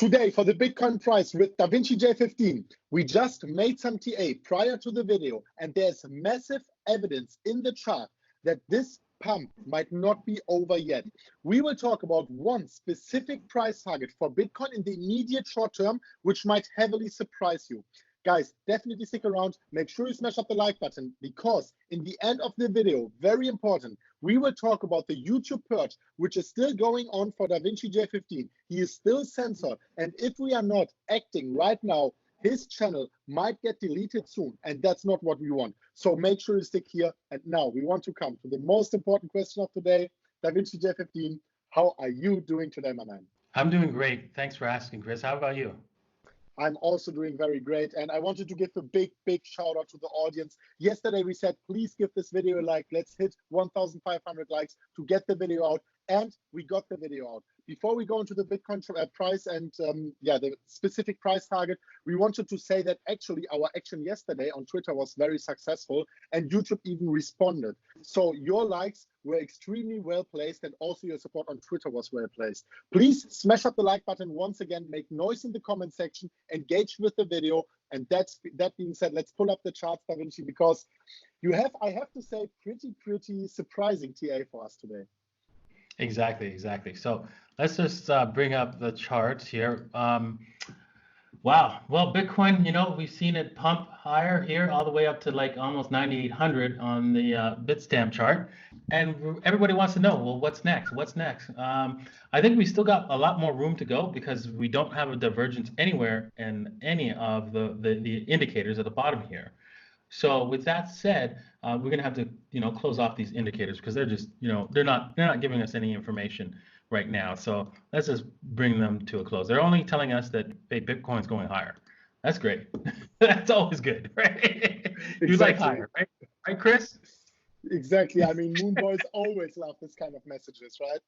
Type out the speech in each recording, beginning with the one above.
Today for the Bitcoin price with DAVINCIJ15, we just made some TA prior to the video, and there's massive evidence in the chart that this pump might not be over yet. We will talk about one specific price target for Bitcoin in the immediate short term, which might heavily surprise you. Guys, definitely stick around. Make sure you smash up the like button, because in the end of the video, very important, we will talk about the YouTube purge, which is still going on for DAVINCIJ15. He is still censored, and if we are not acting right now, his channel might get deleted soon, and that's not what we want. So make sure you stick here. And now we want to come to the most important question of the day. DAVINCIJ15, how are you doing today, my man? I'm doing great. Thanks for asking, Chris. How about you? I'm also doing very great, and I wanted to give a big shout out to the audience. Yesterday we said, please give this video a like. Let's hit 1,500 likes to get the video out, and we got the video out. Before we go into the Bitcoin price and the specific price target, we wanted to say that actually our action yesterday on Twitter was very successful, and YouTube even responded. So your likes were extremely well placed, and also your support on Twitter was well placed. Please smash up the like button once again, make noise in the comment section, engage with the video. And that being said, let's pull up the charts, Da Vinci, because you have, I have to say, pretty surprising TA for us today. Exactly. So let's just bring up the charts here. Wow. Well, Bitcoin, we've seen it pump higher here all the way up to like almost 9,800 on the Bitstamp chart. And everybody wants to know, well, what's next? I think we still got a lot more room to go, because we don't have a divergence anywhere in any of the indicators at the bottom here. So with that said, we're going to have to, close off these indicators, because they're just, they're not giving us any information right now. So let's just bring them to a close. They're only telling us that, hey, Bitcoin's going higher. That's great. That's always good, right? Exactly. You like higher, right? Right, Chris? Exactly. I mean, Moon Boys always love this kind of messages, right?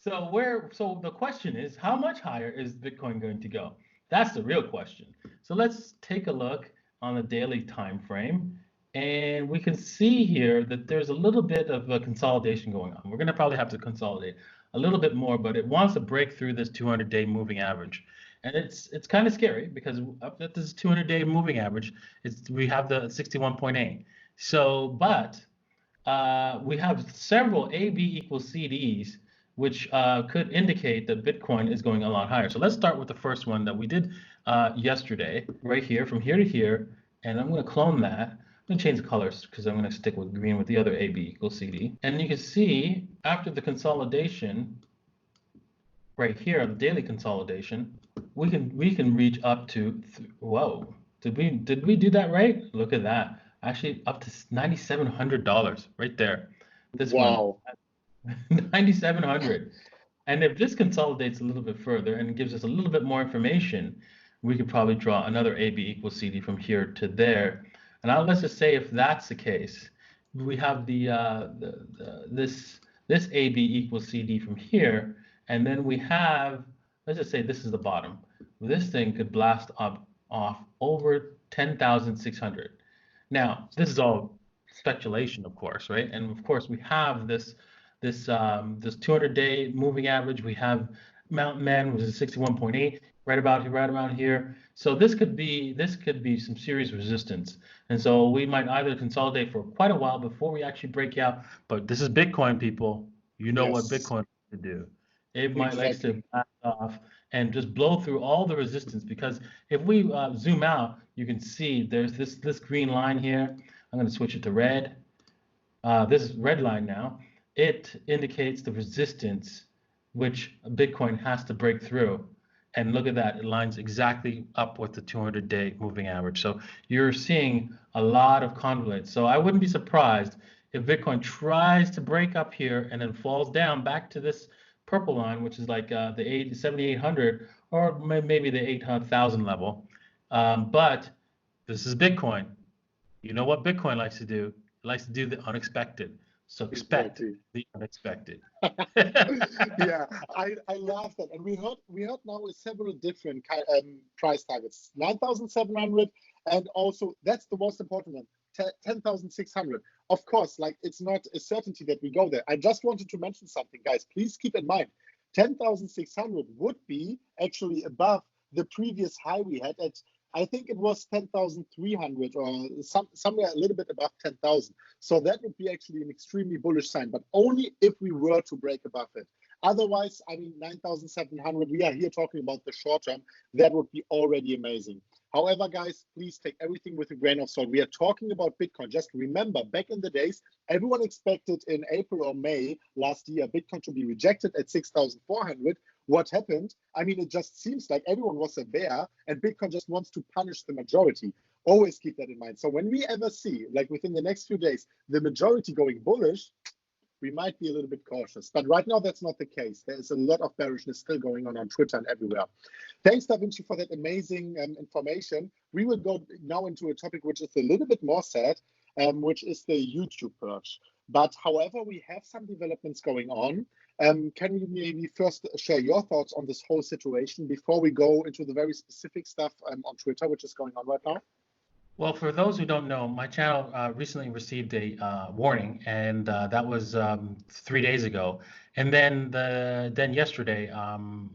So the question is, how much higher is Bitcoin going to go? That's the real question. So let's take a look on the daily time frame, and we can see here that there's a little bit of a consolidation going on. We're going to probably have to consolidate a little bit more, but it wants to break through this 200-day moving average. And it's kind of scary, because up at this 200-day moving average, we have the 61.8. So, but we have several AB equals CDs, which could indicate that Bitcoin is going a lot higher. So let's start with the first one that we did yesterday, right here, from here to here. And I'm going to clone that. I'm going to change the colors, because I'm going to stick with green with the other AB equals CD. And you can see after the consolidation, right here, the daily consolidation, we can reach up to, whoa, did we do that right? Look at that. Actually, up to $9,700 right there. This wow. one, 9,700. And if this consolidates a little bit further and gives us a little bit more information, we could probably draw another AB equals CD from here to there. And now let's just say if that's the case, we have this AB equals CD from here, and then we have, let's just say this is the bottom. This thing could blast up off over 10,600. Now, this is all speculation, of course, right? And of course, we have this 200-day moving average. We have Mountain Man, which is 61.8, right about here. So this could be some serious resistance. And so we might either consolidate for quite a while before we actually break out. But this is Bitcoin, people. You know what Bitcoin to do. It might like to back off and just blow through all the resistance, because if we zoom out, you can see there's this green line here. I'm going to switch it to red. This red line now, it indicates the resistance which Bitcoin has to break through. And look at that, it lines exactly up with the 200-day moving average. So you're seeing a lot of confluence. So I wouldn't be surprised if Bitcoin tries to break up here and then falls down back to this purple line, which is like the 7,800 or maybe the 8,000 level. But this is Bitcoin. You know what Bitcoin likes to do? It likes to do the unexpected. So expect the unexpected. Yeah, I love that. And we heard now several different price targets. 9,700, and also that's the most important one. 10,600. Of course, like, it's not a certainty that we go there. I just wanted to mention something, guys. Please keep in mind, 10,600 would be actually above the previous high we had at, I think it was 10,300 or somewhere a little bit above 10,000. So that would be actually an extremely bullish sign, but only if we were to break above it. Otherwise, I mean, 9,700, we are here talking about the short term. That would be already amazing. However, guys, please take everything with a grain of salt. We are talking about Bitcoin. Just remember, back in the days, everyone expected in April or May last year, Bitcoin to be rejected at 6,400. What happened? I mean, it just seems like everyone was a bear and Bitcoin just wants to punish the majority. Always keep that in mind. So when we ever see, like within the next few days, the majority going bullish, we might be a little bit cautious. But right now, that's not the case. There is a lot of bearishness still going on Twitter and everywhere. Thanks, DaVinci, for that amazing information. We will go now into a topic which is a little bit more sad, which is the YouTube purge. But however, we have some developments going on. Can you maybe first share your thoughts on this whole situation before we go into the very specific stuff on Twitter, which is going on right now? Well, for those who don't know, my channel recently received a warning, and that was 3 days ago. And then yesterday,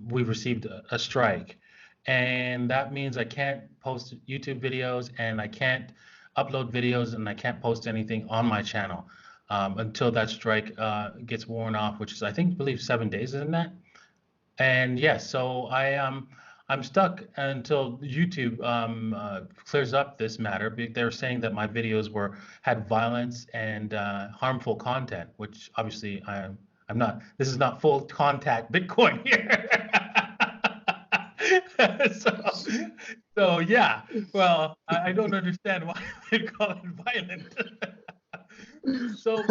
we received a strike, and that means I can't post YouTube videos, and I can't upload videos, and I can't post anything on my channel until that strike gets worn off, which is I believe 7 days, isn't that? And yes, so I'm stuck until YouTube clears up this matter. They're saying that my videos had violence and harmful content, which obviously I'm not. This is not full contact Bitcoin here. so yeah. Well, I don't understand why they call it violent. So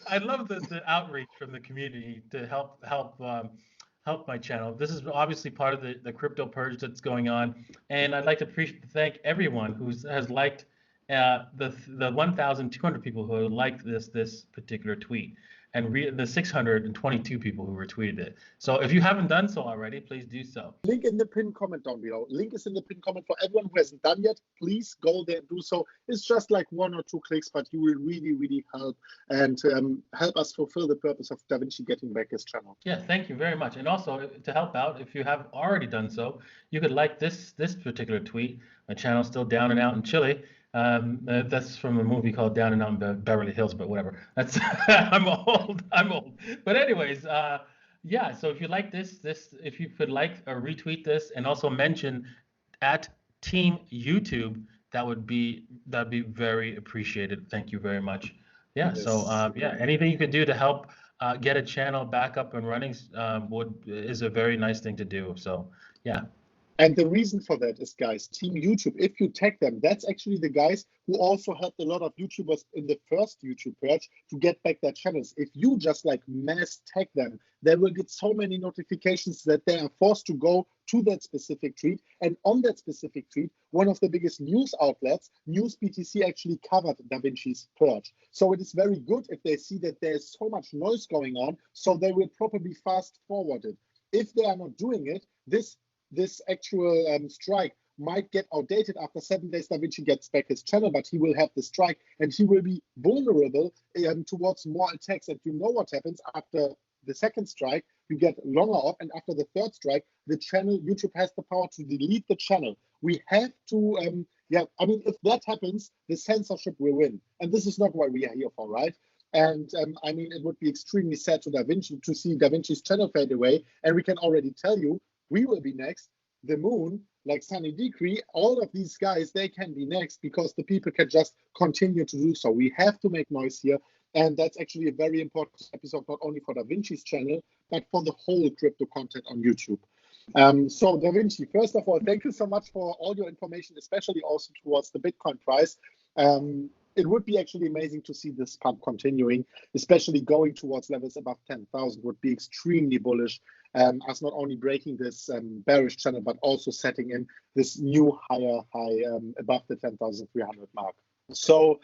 I love the outreach from the community to help my channel. This is obviously part of the crypto purge that's going on, and I'd like to thank everyone who has liked the 1,200 people who liked this particular tweet, and the 622 people who retweeted it. So if you haven't done so already, please do so. Link in the pinned comment down below. Link is in the pinned comment for everyone who hasn't done yet. Please go there and do so. It's just like 1 or 2 clicks, but you will really, really help and help us fulfill the purpose of DaVinci getting back his channel. Yeah, thank you very much. And also to help out, if you have already done so, you could like this particular tweet. My channel's still down and out in Chile. That's from a movie called Down and Out in Beverly Hills, but whatever. That's I'm old. But anyways, yeah. So if you like this, if you could like or retweet this, and also mention at Team YouTube, that'd be very appreciated. Thank you very much. Yeah. Yes. So yeah, anything you could do to help get a channel back up and running is a very nice thing to do. So yeah. And the reason for that is, guys, Team YouTube, if you tag them, that's actually the guys who also helped a lot of YouTubers in the first YouTube purge to get back their channels. If you just like mass tag them, they will get so many notifications that they are forced to go to that specific tweet. And on that specific tweet, one of the biggest news outlets, News BTC, actually covered DaVinci's purge. So it is very good if they see that there's so much noise going on, so they will probably fast forward it. If they are not doing it, this actual strike might get outdated after 7 days. DaVinci gets back his channel, but he will have the strike and he will be vulnerable towards more attacks. And you know what happens after the second strike? You get longer off, and after the third strike, the channel, YouTube has the power to delete the channel. We have to, yeah, I mean, if that happens, the censorship will win. And this is not what we are here for, right? And I mean, it would be extremely sad to DaVinci to see DaVinci's channel fade away. And we can already tell you, we will be next. The Moon, like Sunny Decree, all of these guys, they can be next because the people can just continue to do so. We have to make noise here. And that's actually a very important episode, not only for DaVinci's channel, but for the whole crypto content on YouTube. So DaVinci, first of all, thank you so much for all your information, especially also towards the Bitcoin price. It would be actually amazing to see this pump continuing, especially going towards levels above 10,000 would be extremely bullish, as not only breaking this bearish channel, but also setting in this new higher high above the 10,300 mark. So,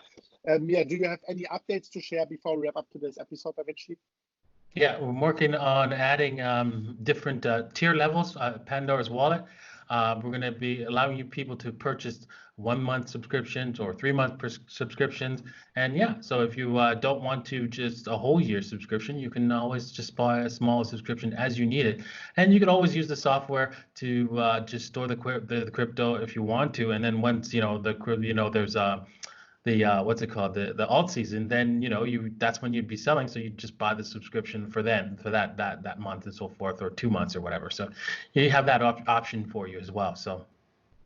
yeah, do you have any updates to share before we wrap up today's episode, DaVinci? Yeah, we're working on adding different tier levels, Pandora's wallet. We're going to be allowing you people to purchase 1-month subscriptions or 3-month subscriptions. And yeah, so if you don't want to just a whole year subscription, you can always just buy a small subscription as you need it. And you can always use the software to just store the crypto if you want to. And then once, there's what's it called, the alt season, then that's when you'd be selling, so you just buy the subscription for that month and so forth, or 2 months or whatever. So you have that option for you as well. So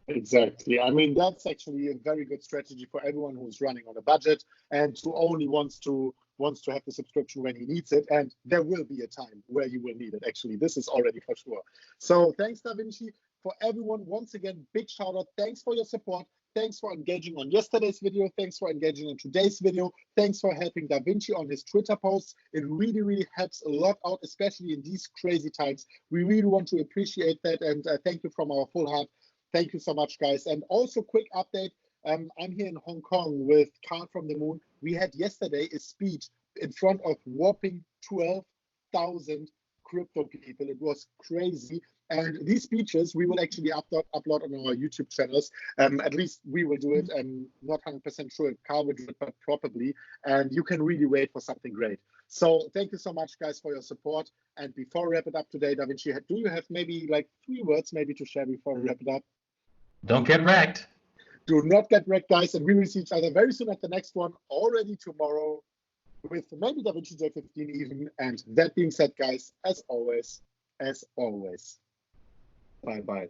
exactly. I mean, that's actually a very good strategy for everyone who's running on a budget and who only wants to have the subscription when he needs it. And there will be a time where you will need it. Actually, this is already for sure. So thanks, DaVinci. For everyone, once again, big shout out. Thanks for your support. Thanks for engaging on yesterday's video. Thanks for engaging in today's video. Thanks for helping DaVinci on his Twitter posts. It really, really helps a lot out, especially in these crazy times. We really want to appreciate that. And thank you from our full heart. Thank you so much, guys. And also, quick update. I'm here in Hong Kong with Carl from the Moon. We had yesterday a speech in front of whopping 12,000 crypto people. It was crazy. And these speeches we will actually upload on our YouTube channels. At least we will do it. I'm not 100% sure if Carl will do it, but probably. And you can really wait for something great. So thank you so much, guys, for your support. And before we wrap it up today, DaVinci, do you have maybe like 3 words maybe to share before we wrap it up? Don't get wrecked. Do not get wrecked, guys. And we will see each other very soon at the next one, already tomorrow, with maybe DaVinciJ15 even. And that being said, guys, as always, bye-bye.